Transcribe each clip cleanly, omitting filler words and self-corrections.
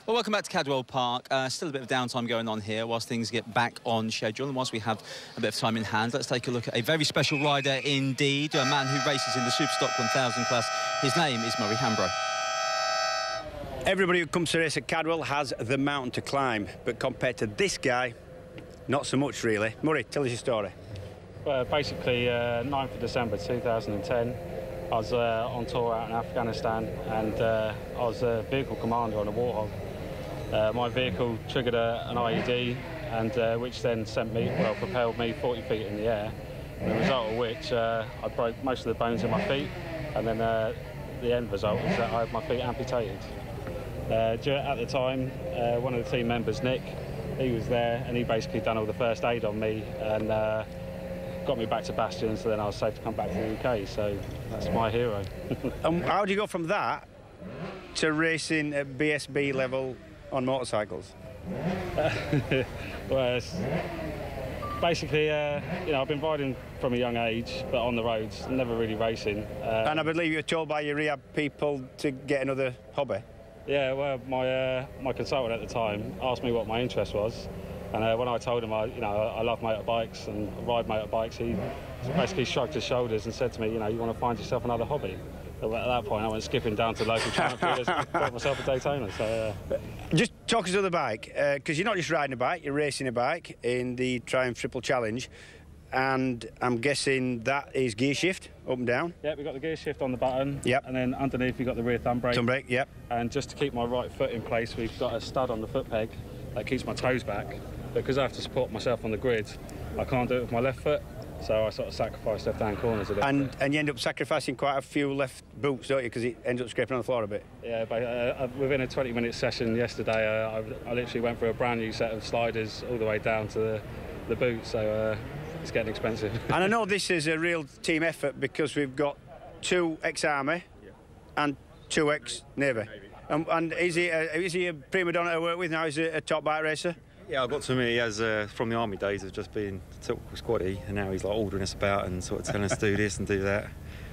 Well, welcome back to Cadwell Park. Still a bit of downtime going on here whilst things get back on schedule, and whilst we have a bit of time in hand, let's take a look at a very special rider indeed, a man who races in the Superstock 1000 class. His name is Murray Hambro. Everybody who comes to race at Cadwell has the mountain to climb, but compared to this guy, not so much really. Murray, tell us your story. Well, basically, 9th of December 2010, I was on tour out in Afghanistan, and I was a vehicle commander on a Warthog. My vehicle triggered an IED, and which then propelled me 40 feet in the air. And the result of which, I broke most of the bones in my feet, and then the end result was that I had my feet amputated. At the time, one of the team members, Nick, he was there, and he basically done all the first aid on me, and got me back to Bastion, so then I was safe to come back to the UK, so that's my hero. How do you go from that to racing at BSB level on motorcycles? Well, basically, you know, I've been riding from a young age, but on the roads, never really racing. And I believe you were told by your rehab people to get another hobby? Yeah, well, my consultant at the time asked me what my interest was. And when I told him I love motorbikes and ride motorbikes, he basically shrugged his shoulders and said to me, you know, you want to find yourself another hobby. So at that point, I went skipping down to local champions and bought myself a Daytona. So, Just talk us to the bike, because you're not just riding a bike, you're racing a bike in the Triumph Triple Challenge, and I'm guessing that is gear shift, up and down? Yeah, we've got the gear shift on the button. Yep. And then underneath, we've got the rear thumb brake. Thumb brake, yep. And just to keep my right foot in place, we've got a stud on the foot peg that keeps my toes back. Because I have to support myself on the grid, I can't do it with my left foot, so I sort of sacrifice left-hand corners a little bit. And you end up sacrificing quite a few left boots, don't you, because it ends up scraping on the floor a bit? Yeah, but within a 20-minute session yesterday, I literally went for a brand new set of sliders all the way down to the boot, so it's getting expensive. And I know this is a real team effort because we've got 2 ex-Army and 2 ex-Navy. And is he a prima donna to work with now? Is he a top bike racer? Yeah, I got to him as from the army days of just being typical squaddy, and now he's like ordering us about and sort of telling us to do this and do that.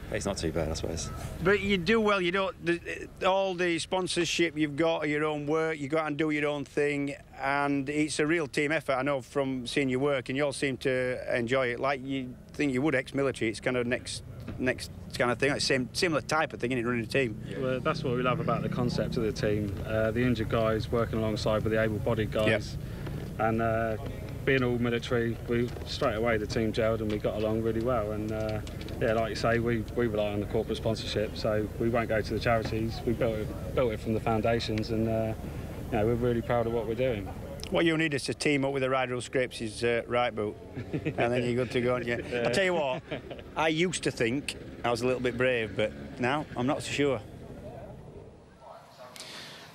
But he's not too bad, I suppose. But you do well. You don't all the sponsorship you've got, your own work. You go out and do your own thing, and it's a real team effort. I know from seeing your work, and you all seem to enjoy it. Like you think you would ex-military. It's kind of next kind of thing, like similar type of thing, isn't it, running a team? Yeah. Well, that's what we love about the concept of the team. The injured guys working alongside with the able-bodied guys. Yep. And being all military, straight away the team gelled and we got along really well. And yeah, like you say, we rely on the corporate sponsorship, so we won't go to the charities. We built it from the foundations, and you know, we're really proud of what we're doing. What you need is to team up with a rider who scrapes his right boot, and then you're good to go, aren't you? Yeah. I tell you what, I used to think I was a little bit brave, but now I'm not so sure.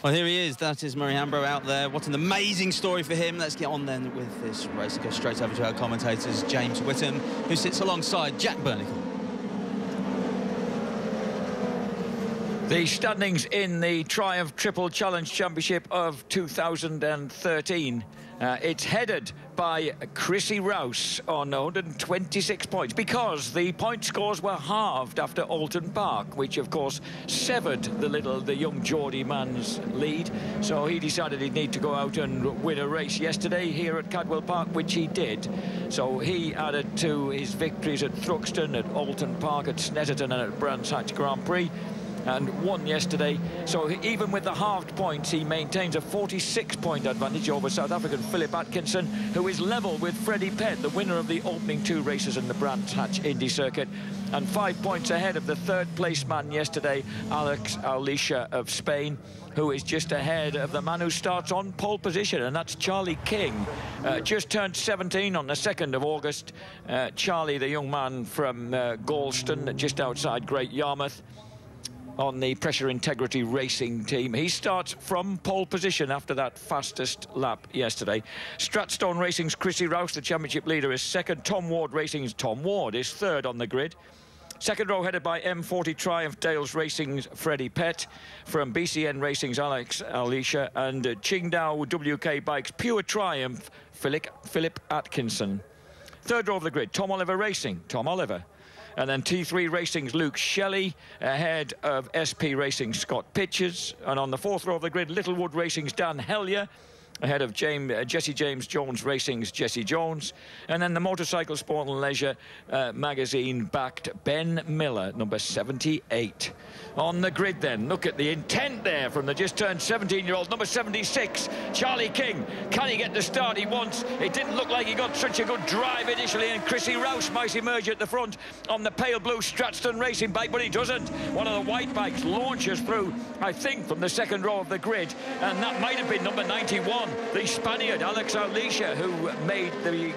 Well, here he is. That is Murray Hambro out there. What an amazing story for him. Let's get on then with this race. Go straight over to our commentators, James Whittam, who sits alongside Jack Bernicle. The standings in the Triumph Triple Challenge Championship of 2013. It's headed by Chrissy Rouse on 126 points because the point scores were halved after Alton Park, which of course severed the young Geordie man's lead. So he decided he'd need to go out and win a race yesterday here at Cadwell Park, which he did. So he added to his victories at Thruxton, at Alton Park, at Snetterton and at Brands Hatch Grand Prix, and won yesterday. So even with the halved points, he maintains a 46-point advantage over South African Philip Atkinson, who is level with Freddie Pett, the winner of the opening 2 races in the Brands Hatch Indy Circuit, and 5 points ahead of the 3rd place man yesterday, Alex Alicia of Spain, who is just ahead of the man who starts on pole position, and that's Charlie King. Just turned 17 on the 2nd of August. Charlie, the young man from Galston, just outside Great Yarmouth, on the Pressure Integrity Racing team. He starts from pole position after that fastest lap yesterday. Stratstone Racing's Chrissy Rouse, the championship leader, is 2nd. Tom Ward Racing's Tom Ward is 3rd on the grid. 2nd row headed by M40 Triumph Dales Racing's Freddie Pett, from BCN Racing's Alex Alicia, and Qingdao WK Bikes Pure Triumph Philip Atkinson. 3rd row of the grid, Tom Oliver Racing, Tom Oliver. And then T3 Racing's Luke Shelley, ahead of SP Racing's Scott Pitchers. And on the 4th row of the grid, Littlewood Racing's Dan Hellier, ahead of Jesse James Jones Racing's Jesse Jones. And then the Motorcycle Sport and Leisure magazine-backed Ben Miller, number 78. On the grid then, look at the intent there from the just-turned 17-year-old, number 76, Charlie King. Can he get the start he wants? It didn't look like he got such a good drive initially, and Chrissy Rouse might emerge at the front on the pale blue Stratton Racing bike, but he doesn't. One of the white bikes launches through, I think, from the 2nd row of the grid, and that might have been number 91. The Spaniard, Alex Alicia, who made the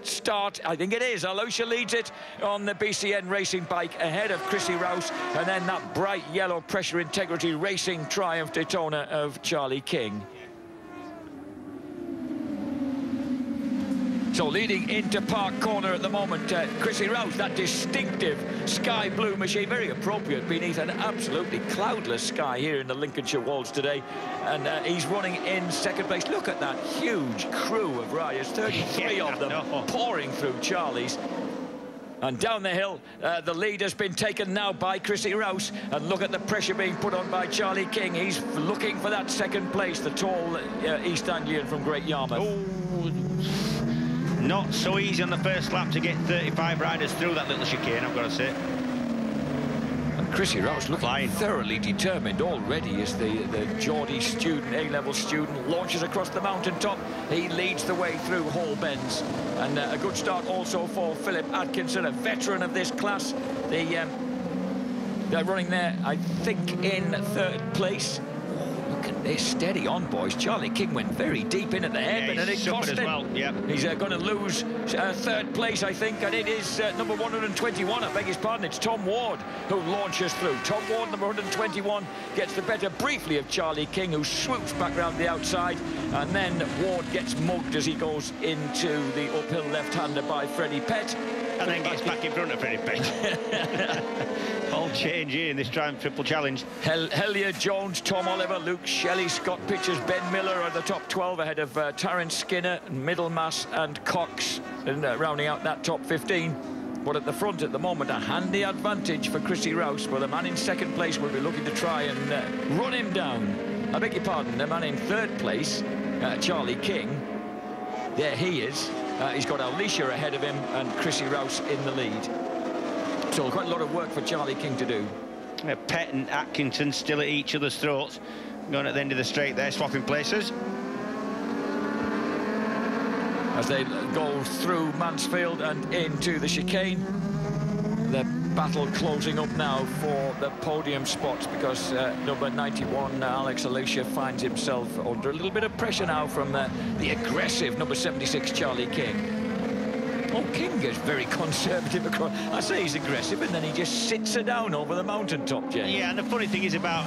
start. I think it is. Alicia leads it on the BCN Racing bike ahead of Chrissy Rouse, and then that bright yellow Pressure Integrity Racing Triumph Daytona of Charlie King. So leading into Park Corner at the moment, Chrissy Rouse, that distinctive sky blue machine, very appropriate beneath an absolutely cloudless sky here in the Lincolnshire Wolds today. And he's running in 2nd place. Look at that huge crew of riders, 33 of them pouring through Charlie's. And down the hill, the lead has been taken now by Chrissy Rouse. And look at the pressure being put on by Charlie King. He's looking for that 2nd place, the tall East Anglian from Great Yarmouth. Oh, not so easy on the first lap to get 35 riders through that little chicane, I've got to say. And Chrissy Rouse looking thoroughly determined already as the Geordie student, A-level student, launches across the mountaintop. He leads the way through Hall Bends. And a good start also for Philip Atkinson, a veteran of this class. They're running there, I think, in 3rd place. They're steady on, boys. Charlie King went very deep in at the head, and it cost him. Well. Yep. He's going to lose 3rd place, I think, and it is number 121, I beg his pardon. It's Tom Ward who launches through. Tom Ward, number 121, gets the better briefly of Charlie King, who swoops back round the outside, and then Ward gets mugged as he goes into the uphill left-hander by Freddie Pett. And then gets back in front of Freddie Pett. All change here in this Triumph Triple Challenge. Hellier, Jones, Tom Oliver, Luke Shelley, Scott Pitchers, Ben Miller are the top 12 ahead of Terence Skinner, Middlemass and Cox, and rounding out that top 15. But at the front at the moment, a handy advantage for Chrissy Rouse, where the man in 2nd place will be looking to try and run him down. I beg your pardon, the man in 3rd place, Charlie King, there he is. He's got Alicia ahead of him and Chrissy Rouse in the lead. So quite a lot of work for Charlie King to do. Pett and Atkinson still at each other's throats. Going at the end of the straight there, swapping places. As they go through Mansfield and into the chicane. The battle closing up now for the podium spots, because number 91, Alex Alicia, finds himself under a little bit of pressure now from the aggressive number 76, Charlie King. Oh, King is very conservative across. I say he's aggressive, and then he just sits her down over the mountaintop, Jay. Yeah, and the funny thing is about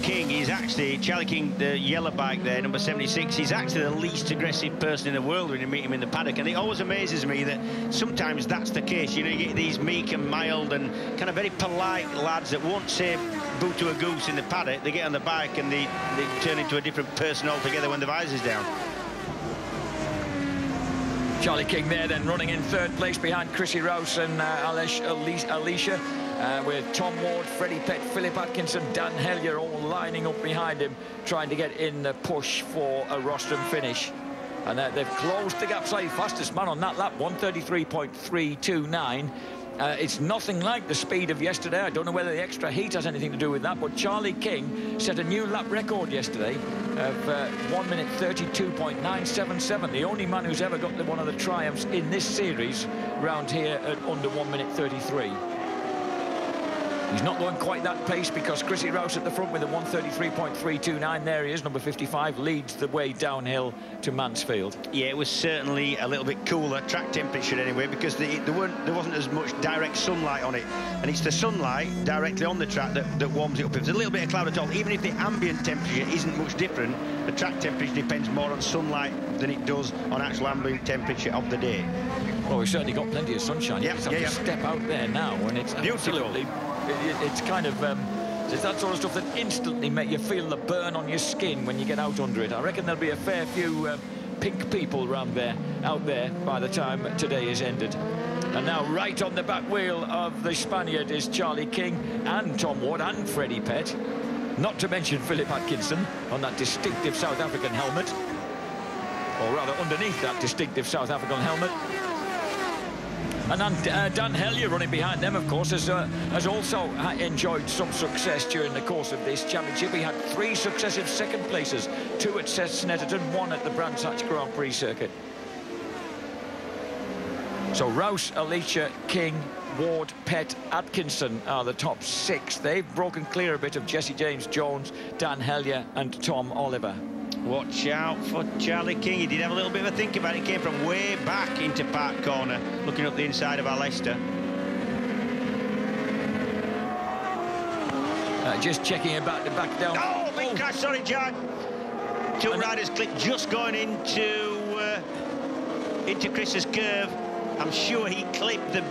King, he's actually, Charlie King, the yellow bike there, number 76, he's actually the least aggressive person in the world when you meet him in the paddock. And it always amazes me that sometimes that's the case. You know, you get these meek and mild and kind of very polite lads that won't say boo to a goose in the paddock. They get on the bike and they turn into a different person altogether when the visor's down. Charlie King there then running in 3rd place behind Chrissy Rouse and Alicia, with Tom Ward, Freddie Pett, Philip Atkinson, Dan Hellier all lining up behind him, trying to get in the push for a rostrum finish. And they've closed the gap slightly. Fastest man on that lap, 1:33.329. It's nothing like the speed of yesterday. I don't know whether the extra heat has anything to do with that, but Charlie King set a new lap record yesterday of 1:32.977. The only man who's ever got one of the triumphs in this series round here at under 1:33. He's not going quite that pace, because Chrissy Rouse at the front with a 1:33.329. There he is, number 55, leads the way downhill to Mansfield. Yeah, it was certainly a little bit cooler, track temperature anyway, because there wasn't as much direct sunlight on it. And it's the sunlight directly on the track that warms it up. If there's a little bit of cloud at all, even if the ambient temperature isn't much different, the track temperature depends more on sunlight than it does on actual ambient temperature of the day. Well, we've certainly got plenty of sunshine. You just have to step out there now, and it's absolutely... It's kind of it's that sort of stuff that instantly make you feel the burn on your skin when you get out under it. I reckon there'll be a fair few pink people out there by the time today is ended. And now right on the back wheel of the Spaniard is Charlie King and Tom Ward and Freddie Pett. Not to mention Philip Atkinson on that distinctive South African helmet. Or rather, underneath that distinctive South African helmet. And Dan Hellier running behind them, of course, has also enjoyed some success during the course of this championship. He had 3 successive second places, 2 at Snetterton, 1 at the Brands Hatch Grand Prix circuit. So Rouse, Alicia, King, Ward, Pett, Atkinson are the top 6. They've broken clear a bit of Jesse James Jones, Dan Hellier and Tom Oliver. Watch out for Charlie King. He did have a little bit of a think about it. He came from way back into Park Corner, looking up the inside of our Leicester. Just checking about the back down. Oh, big crash, sorry, Jack. 2 riders clipped just going into Chris's curve. I'm sure he clipped them.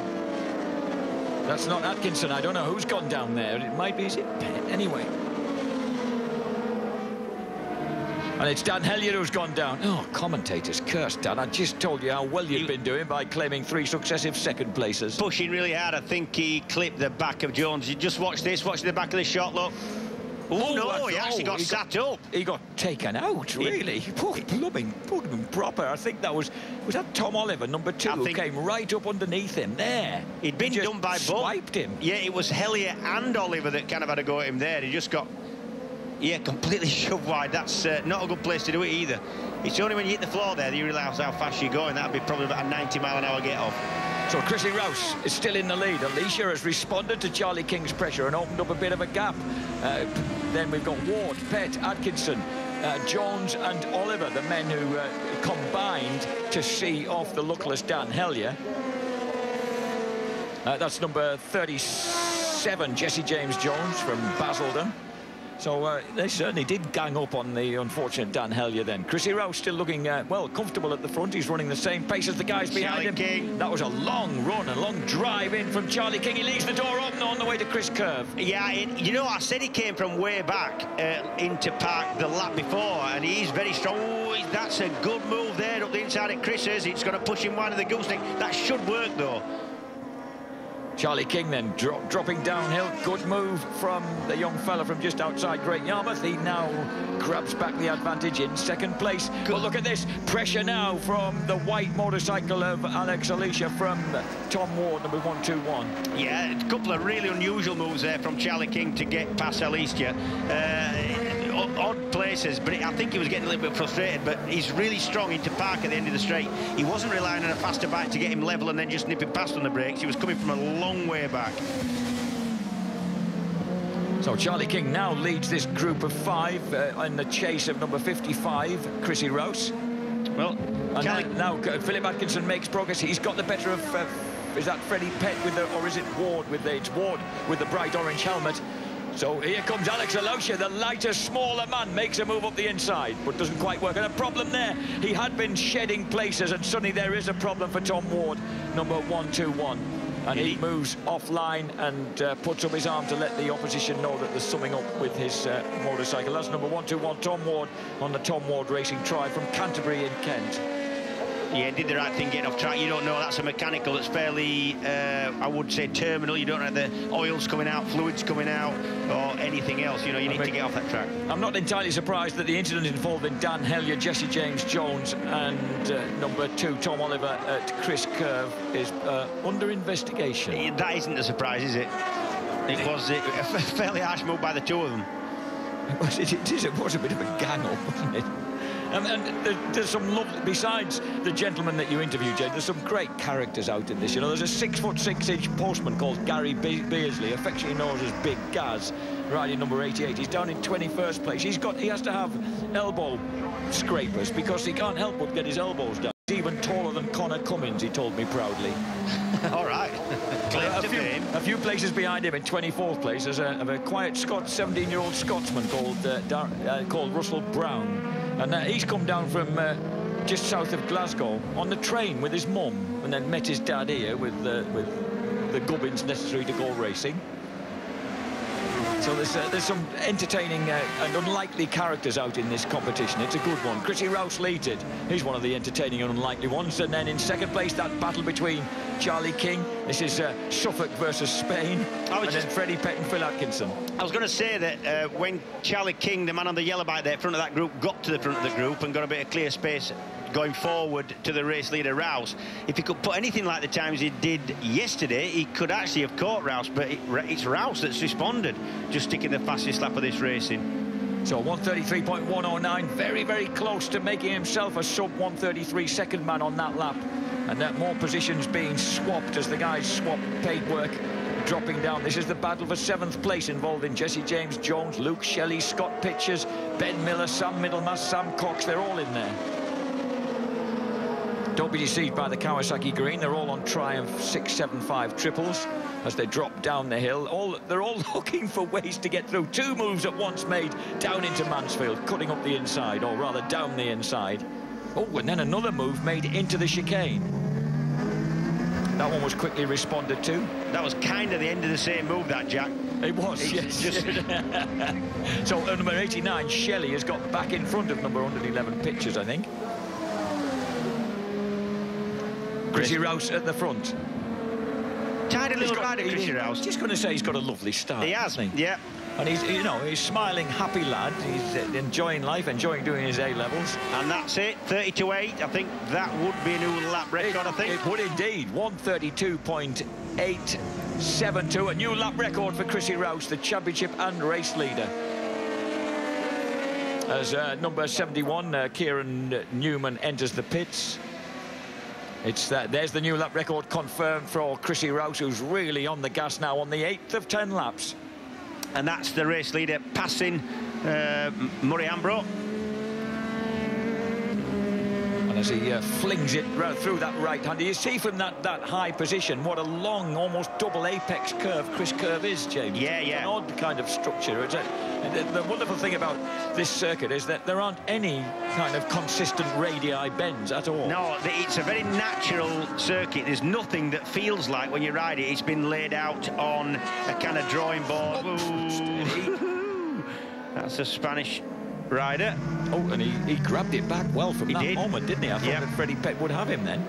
That's not Atkinson. I don't know who's gone down there. It might be, is it Pett? Anyway. And it's Dan Hellier who's gone down. Oh, commentators, curse Dan. I just told you how well you've been doing by claiming 3 successive second places. Pushing really hard. I think he clipped the back of Jones. You just watch this. Watch the back of the shot, look. Oh, no, he actually got sat up. He got taken out, really. Plumbing, put him proper. I think that was that Tom Oliver, number 2, who came right up underneath him there. He'd been done by both. Swiped him. Yeah, it was Hellier and Oliver that kind of had a go at him there. He just got, yeah, completely shoved wide. That's not a good place to do it either. It's only when you hit the floor there that you realise how fast you're going. That'd be probably about a 90-mile-an-hour get-off. So Chrissy Rouse is still in the lead. Alicia has responded to Charlie King's pressure and opened up a bit of a gap. Then we've got Ward, Pett, Atkinson, Jones and Oliver, the men who combined to see off the luckless Dan Hellier. That's number 37, Jesse James Jones from Basildon. So they certainly did gang up on the unfortunate Dan Hellier then. Chrissy Rouse still looking, well, comfortable at the front. He's running the same pace as the guys behind him. King. That was a long run, a long drive in from Charlie King. He leaves the door open on the way to Chris Curve. Yeah, you know, I said he came from way back into Park the lap before, and he's very strong. Oh, that's a good move there up the inside at Chris's. It's going to push him wide of the gooseneck. That should work, though. Charlie King then dropping downhill. Good move from the young fella from just outside Great Yarmouth. He now grabs back the advantage in second place. But look at this. Pressure now from the white motorcycle of Alex Alicia from Tom Ward, number 121. Yeah, a couple of really unusual moves there from Charlie King to get past Alicia. Odd places, but I think he was getting a little bit frustrated, but he's really strong into Park at the end of the straight. He wasn't relying on a faster bike to get him level and then just nipping past on the brakes. He was coming from a long way back. So Charlie King now leads this group of 5 in the chase of number 55, Chrissy Rouse. Well, now Philip Atkinson makes progress. He's got the better of, is that Freddie Pett with the, or is it Ward with the, it's Ward with the bright orange helmet. So here comes Alex Alicia, the lighter, smaller man, makes a move up the inside, but doesn't quite work. And a problem there. He had been shedding places, and suddenly there is a problem for Tom Ward, number 121. And he moves offline and puts up his arm to let the opposition know that there's something up with his motorcycle. That's number 121, Tom Ward, on the Tom Ward Racing Tribe from Canterbury in Kent. Yeah, did the right thing getting off track. You don't know that's a mechanical that's fairly, I would say, terminal. You don't know the oil's coming out, fluids coming out, or anything else. You know, you need to get off that track. I'm not entirely surprised that the incident involving Dan Hellier, Jesse James Jones, and number 2, Tom Oliver at Chris Curve is under investigation. That isn't a surprise, is it? It was a fairly harsh move by the 2 of them. It was a bit of a gang-up, wasn't it? And there's some lovely, besides the gentleman that you interviewed, Jed, there's some great characters out in this. You know, there's a 6'6" postman called Gary Beardsley, affectionately known as Big Gaz, riding number 88. He's down in 21st place. He has to have elbow scrapers because he can't help but get his elbows down. He's even taller than Connor Cummins, he told me proudly. All right. A few places behind him in 24th place there's a quiet 17-year-old Scotsman called Russell Brown. And he's come down from just south of Glasgow on the train with his mum, and then met his dad here with the gubbins necessary to go racing. So there's some entertaining and unlikely characters out in this competition. It's a good one. Chrissy Rouse leads it. He's one of the entertaining and unlikely ones. And then in second place, that battle between Charlie King. This is Suffolk versus Spain. And then Freddie Pett and Phil Atkinson. I was going to say that when Charlie King, the man on the yellow bike there, front of that group, got to the front of the group and got a bit of clear space going forward to the race leader Rouse, if he could put anything like the times he did yesterday, he could actually have caught Rouse, but it's Rouse that's responded, just sticking the fastest lap of this racing. So 133.109, very, very close to making himself a sub-133 second man on that lap. And that more positions being swapped as the guys swap paid work, dropping down. This is the battle for 7th place, involving Jesse James Jones, Luke Shelley, Scott Pitchers, Ben Miller, Sam Middlemass, Sam Cox. They're all in there. Don't be deceived by the Kawasaki green. They're all on Triumph 675 triples as they drop down the hill. They're all looking for ways to get through. 2 moves at once made down into Mansfield, cutting up the inside, or rather down the inside. Oh, and then another move made into the chicane. That one was quickly responded to. That was kind of the end of the same move, that, Jack. It was, yes. So number 89, Shelley, has got back in front of number 111, Pitchers, I think. Chrissy Rouse at the front. Tidy little rider, Chrissy Rouse. Just going to say he's got a lovely start. He has, yeah. And he's, you know, he's smiling, happy lad. He's enjoying life, enjoing doing his A-levels. And that's it, 30-8. I think that would be a new lap record, I think. It would indeed. 132.872. A new lap record for Chrissy Rouse, the championship and race leader. As number 71, Kieran Newman, enters the pits. There's the new lap record confirmed for Chrissy Rouse, who's really on the gas now on the 8th of 10 laps. And that's the race leader passing Murray Ambro. And as he flings it right through that right hand, you see from that high position what a long, almost double apex curve Chris Curve is, James. Yeah, it's yeah. an odd kind of structure. The wonderful thing about this circuit is that there aren't any kind of consistent radii bends at all. No, it's a very natural circuit. There's nothing that feels like when you ride it it's been laid out on a kind of drawing board. Ooh. That's a Spanish rider. Oh, and he grabbed it back well from that moment, didn't he? I thought that Freddie Pett would have him then.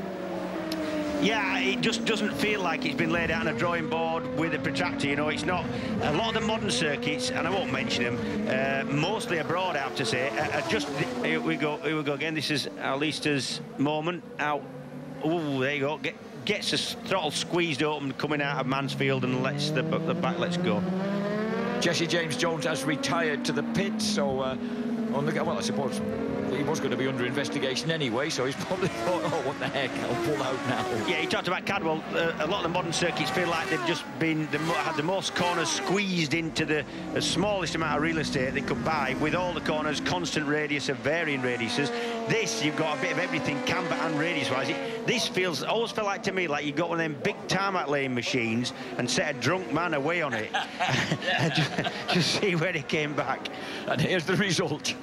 Yeah, it just doesn't feel like it's been laid out on a drawing board with a protractor, you know. It's not. A lot of the modern circuits, and I won't mention them, mostly abroad, I have to say, just, here we go again. This is Alistair's moment out. Oh, there you go. Gets the throttle squeezed open coming out of Mansfield and lets the back let's go. Jesse James Jones has retired to the pit, so well, I suppose he was going to be under investigation anyway, so he's probably thought, oh, what the heck, I'll pull out now. Yeah, he talked about Cadwell. A lot of the modern circuits feel like they've just had the most corners squeezed into the smallest amount of real estate they could buy, with all the corners constant radius of varying radiuses. This, you've got a bit of everything, camber and radius-wise. This always felt like to me like you got one of them big tarmac laying machines and set a drunk man away on it and just see where he came back. And here's the result.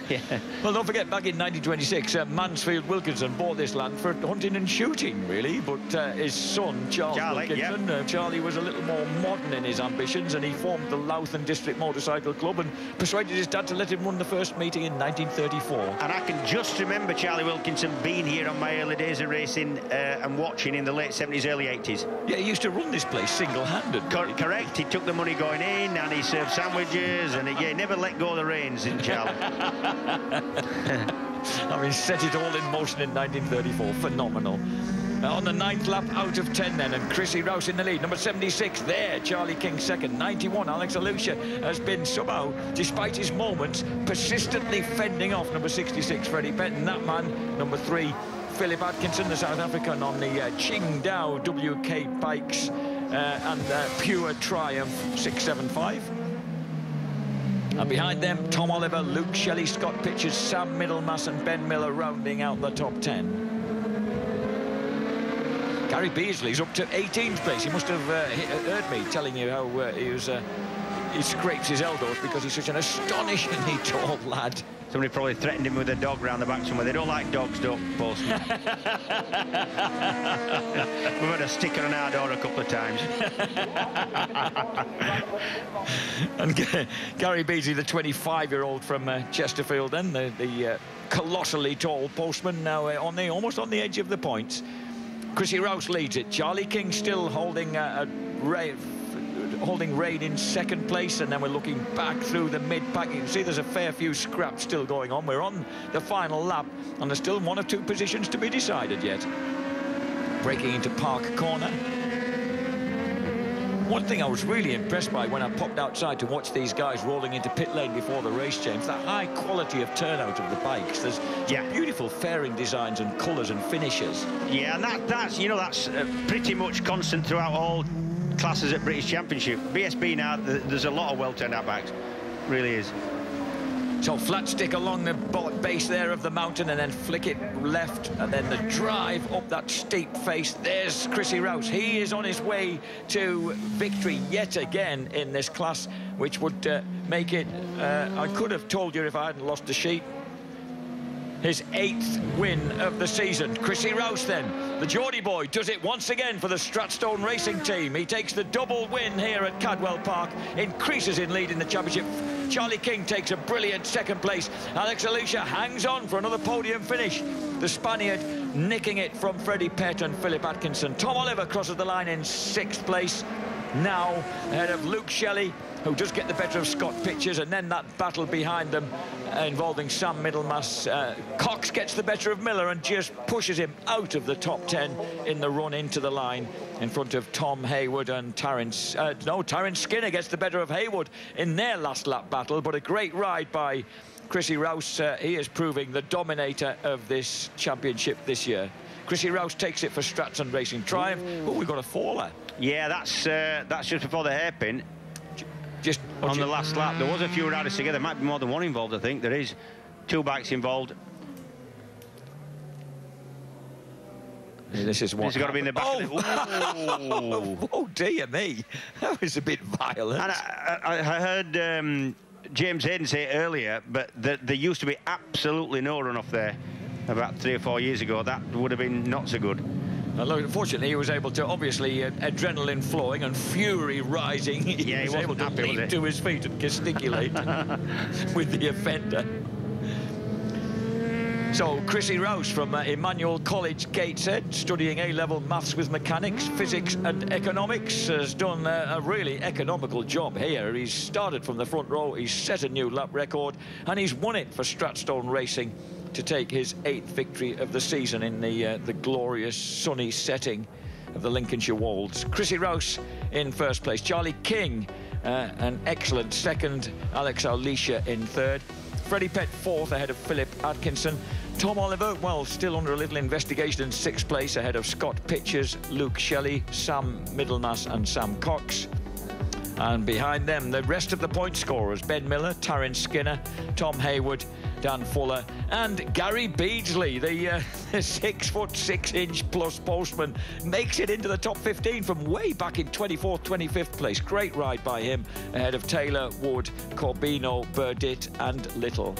Yeah. Well, don't forget, back in 1926, Mansfield Wilkinson bought this land for hunting and shooting, really, but his son, Charlie Wilkinson, Charlie was a little more modern in his ambitions, and he formed the Loutham District Motorcycle Club and persuaded his dad to let him run the first meeting in 1934. And I can just remember Charlie Wilkinson being here on my early days of racing and watching in the late 70s, early 80s. Yeah, he used to run this place single-handed. Correct. He took the money going in, and he served sandwiches, and he never let go of the reins, didn't Charlie? I mean, set it all in motion in 1934. Phenomenal. On the 9th lap, out of 10 then, and Chrissy Rouse in the lead. Number 76 there, Charlie King second. 91, Alex Alucia has bing somehow, despite his moments, persistently fending off number 66, Freddie Pett. And that man, number 3, Philip Atkinson, the South African, on the Qingdao WK bikes and Pure Triumph 675. And behind them, Tom Oliver, Luke Shelley, Scott Pitchers, Sam Middlemass and Ben Miller rounding out the top 10. Gary Beasley's up to 18th place. He must have heard me telling you how he scrapes his elbows because he's such an astonishingly tall lad. Somebody probably threatened him with a dog round the back somewhere. They don't like dogs, don't Postman. We've had a sticker on our door a couple of times. And Gary Beasley, the 25-year-old from Chesterfield, then the colossally tall Postman, now almost on the edge of the points. Chrissy Rouse leads it. Charlie King still holding holding rein in second place, and then we're looking back through the mid-pack. You can see there's a fair few scraps still going on. We're on the final lap, and there's still 1 or 2 positions to be decided yet. Breaking into Park Corner. One thing I was really impressed by when I popped outside to watch these guys rolling into pit lane before the race, James, that high quality of turnout of the bikes. There's beautiful fairing designs and colours and finishes. Yeah, and that's pretty much constant throughout all classes at British Championship. BSB now, there's a lot of well-turned-out bikes. Really is. So flat stick along the base there of the mountain, and then flick it left, and then the drive up that steep face. There's Chrissy Rouse. He is on his way to victory yet again in this class, which would make it, I could have told you if I hadn't lost the sheet, his 8th win of the season. Chrissy Rouse then, the Geordie boy, does it once again for the Stratstone Racing team. He takes the double win here at Cadwell Park, increases in lead in the championship. Charlie King takes a brilliant second place. Alex Alicia hangs on for another podium finish. The Spaniard nicking it from Freddie Pett and Philip Atkinson. Tom Oliver crosses the line in 6th place. Now ahead of Luke Shelley, who does get the better of Scott Pitchers, and then that battle behind them involving Sam Middlemass. Cox gets the better of Miller and just pushes him out of the top 10 in the run into the line in front of Tom Hayward and Terence Skinner gets the better of Hayward in their last lap battle, but a great ride by Chrissy Rouse. He is proving the dominator of this championship this year. Chrissy Rouse takes it for Stratton Racing Triumph. Oh, we've got a faller. Yeah, that's just before the hairpin. Just on the last lap. There was a few riders together. Might be more than one involved, I think. There is 2 bikes involved. This is one. This has got to be in the back. Oh, dear me. That was a bit violent. And I heard James Hayden say it earlier, but there used to be absolutely no runoff there about 3 or 4 years ago. That would have been not so good. Unfortunately, he was able to, obviously, adrenaline flowing and fury rising. He was able to leap to his feet and gesticulate with the offender. So, Chrissy Rouse from Emmanuel College, Gateshead, studying A-level maths with mechanics, physics and economics, has done a really economical job here. He's started from the front row, he's set a new lap record, and he's won it for Stratstone Racing to take his 8th victory of the season in the glorious sunny setting of the Lincolnshire Wolds. Chrissy Rouse in 1st place. Charlie King, an excellent 2nd. Alex Alicia in 3rd. Freddie Pett 4th ahead of Philip Atkinson. Tom Oliver, well, still under a little investigation in 6th place ahead of Scott Pitchers, Luke Shelley, Sam Middlemass and Sam Cox. And behind them, the rest of the point scorers, Ben Miller, Terence Skinner, Tom Hayward, Dan Fuller and Gary Beardsley, the 6'6" plus postman, makes it into the top 15 from way back in 24th, 25th place. Great ride by him ahead of Taylor, Wood, Corbino, Burdett and Little.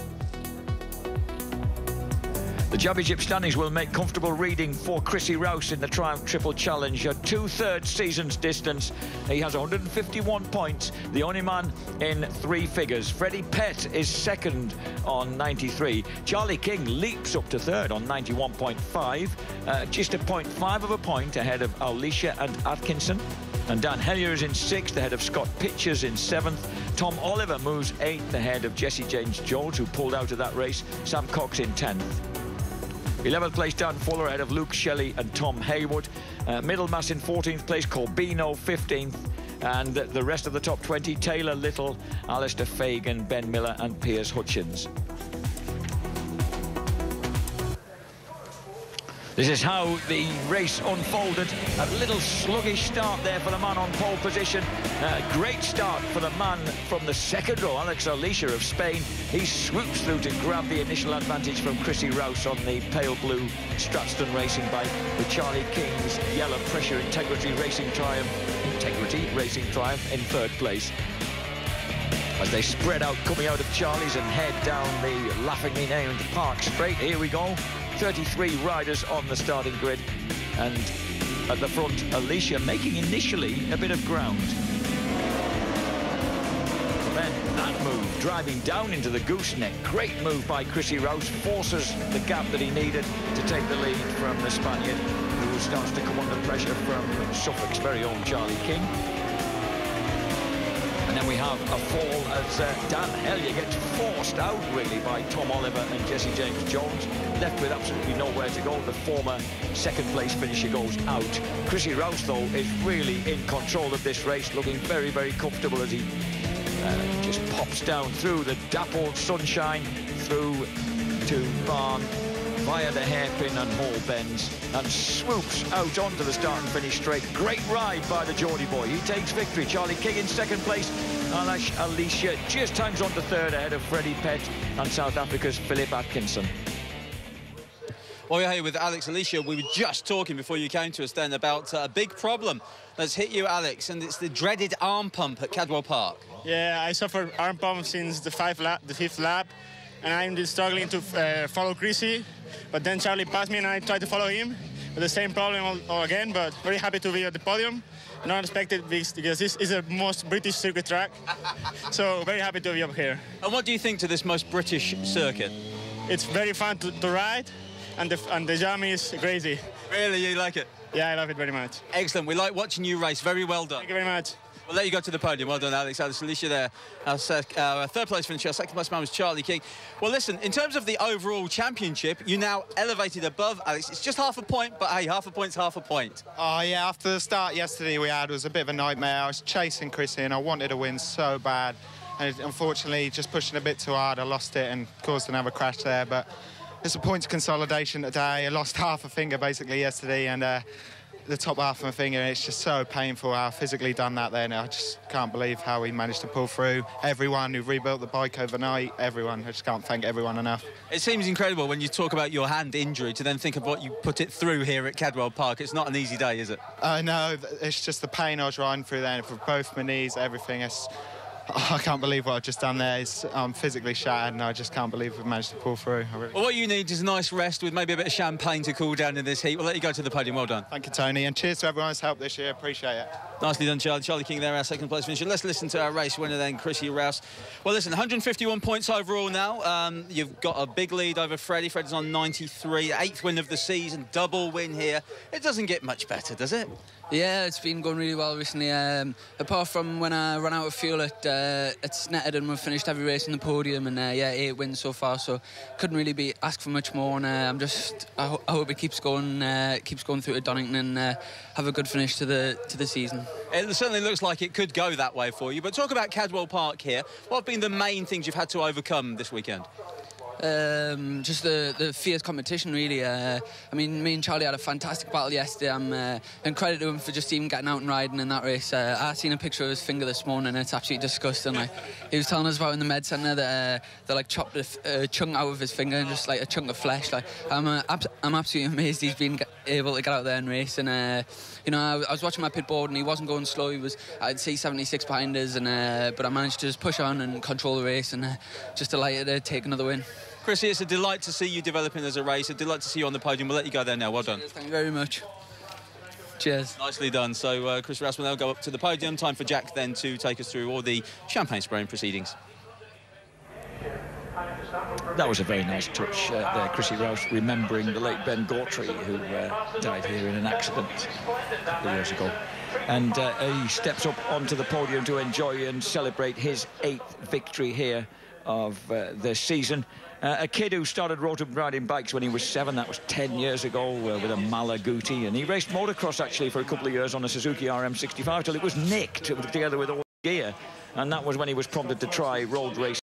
The championship standings will make comfortable reading for Chrissy Rouse in the Triumph Triple Challenge. A 2/3 season's distance. He has 151 points, the only man in 3 figures. Freddie Pett is 2nd on 93. Charlie King leaps up to 3rd on 91.5. Just a 0.5 of a point ahead of Alicia and Atkinson. And Dan Hellier is in 6th ahead of Scott Pitchers in 7th. Tom Oliver moves 8th ahead of Jesse James Jones, who pulled out of that race. Sam Cox in 10th. 11th place, Dan Fuller ahead of Luke Shelley and Tom Hayward. Middlemass in 14th place, Corbino 15th. And the rest of the top 20, Taylor Little, Alistair Fagan, Ben Miller and Piers Hutchins. This is how the race unfolded. A little sluggish start there for the man on pole position. Great start for the man from the 2nd row, Alex Alicia of Spain. He swoops through to grab the initial advantage from Chrissy Rouse on the pale blue Stratton Racing bike, with Charlie King's yellow Pressure Integrity Racing Triumph in 3rd place. As they spread out coming out of Charlie's and head down the laughingly named Park Straight. Here we go. 33 riders on the starting grid, and at the front, Alicia making initially a bit of ground. Then that move, driving down into the gooseneck. Great move by Chrissy Rouse, forces the gap that he needed to take the lead from the Spaniard, who who starts to come under pressure from Suffolk's very own Charlie King. And then we have a fall as Dan Hellier gets forced out, really, by Tom Oliver and Jesse James Jones. Left with absolutely nowhere to go. The former second-place finisher goes out. Chrissy Rouse, though, is really in control of this race, looking very, very comfortable as he just pops down through the dappled sunshine, through to Barn, via the hairpin and Hall bends, and swoops out onto the start and finish straight. Great ride by the Geordie boy. He takes victory. Charlie King in second place. Alash Alicia just hangs on to third ahead of Freddie Pett and South Africa's Philip Atkinson. Well, we're here with Alex Alicia. We were just talking before you came to us then about a big problem that's hit you, Alex, and it's the dreaded arm pump at Cadwell Park. Yeah, I suffered arm pump since the fifth lap, and I'm just struggling to follow Chrissy. But then Charlie passed me and I tried to follow him with the same problem all again, but very happy to be at the podium. Not expected because this is the most British circuit track. So very happy to be up here. And what do you think to this most British circuit? It's very fun to ride, and the jam is crazy. Really, you like it? Yeah, I love it very much. Excellent. We like watching you race. Very well done. Thank you very much. We'll let you go to the podium. Well done, Alex. Alex Alicia there. Our third place finisher. Second place man was Charlie King. Well, listen, in terms of the overall championship, you now elevated above Alex. It's just half a point, but hey, half a point's half a point. Oh, yeah, after the start yesterday we had was a bit of a nightmare. I was chasing Chrissy and I wanted to win so bad. And unfortunately, just pushing a bit too hard, I lost it and caused another crash there. But it's a points consolidation today. I lost half a finger basically yesterday, and the top half of my finger, it's just so painful how I've physically done that then. I just can't believe how we managed to pull through. Everyone who rebuilt the bike overnight, everyone. I just can't thank everyone enough. It seems incredible when you talk about your hand injury to then think of what you put it through here at Cadwell Park. It's not an easy day, is it? No, it's just the pain I was riding through then for both my knees, everything. I can't believe what I've just done there. I'm physically shattered and I just can't believe we've managed to pull through. Well, what you need is a nice rest with maybe a bit of champagne to cool down in this heat. We'll let you go to the podium. Well done. Thank you, Tony, and cheers to everyone's help this year. Appreciate it. Nicely done, Charlie. Charlie King there, our second place finisher. Let's listen to our race winner then, Chrissy Rouse. Well, listen, 151 points overall now. You've got a big lead over Freddie. Freddie's on 93, 8th win of the season, double win here. It doesn't get much better, does it? Yeah, it's been going really well recently. Apart from when I ran out of fuel at Snetterton, we've finished every race on the podium, and yeah, 8 wins so far. So couldn't really ask for much more. And I hope it keeps going through to Donington and have a good finish to the season. It certainly looks like it could go that way for you. But talk about Cadwell Park here. What have been the main things you've had to overcome this weekend? Just the fierce competition, really. I mean, me and Charlie had a fantastic battle yesterday. And credit to him for just even getting out and riding in that race. I seen a picture of his finger this morning, and it's absolutely disgusting. Like, he was telling us about in the med centre that they like chopped a chunk out of his finger, and just like a chunk of flesh. Like, I'm absolutely amazed he's been able to get out there and race. And you know, I was watching my pit board, and he wasn't going slow. I'd see 76 behind us, and but I managed to just push on and control the race, and just delighted to take another win. Chrissy, it's a delight to see you developing as a race, a delight to see you on the podium. We'll let you go there now. Well done. Cheers, thank you very much. Cheers. Nicely done. So Chris Rouse will now go up to the podium. Time for Jack then to take us through all the champagne spraying proceedings. That was a very nice touch there, Chrissy Rouse, remembering the late Ben Gautry, who died here in an accident a couple of years ago. And he steps up onto the podium to enjoy and celebrate his 8th victory here of the season. A kid who started riding bikes when he was 7, that was 10 years ago, with a Malaguti, and he raced motocross actually for a couple of years on a Suzuki RM65 till it was nicked together with all the gear, and that was when he was prompted to try road racing.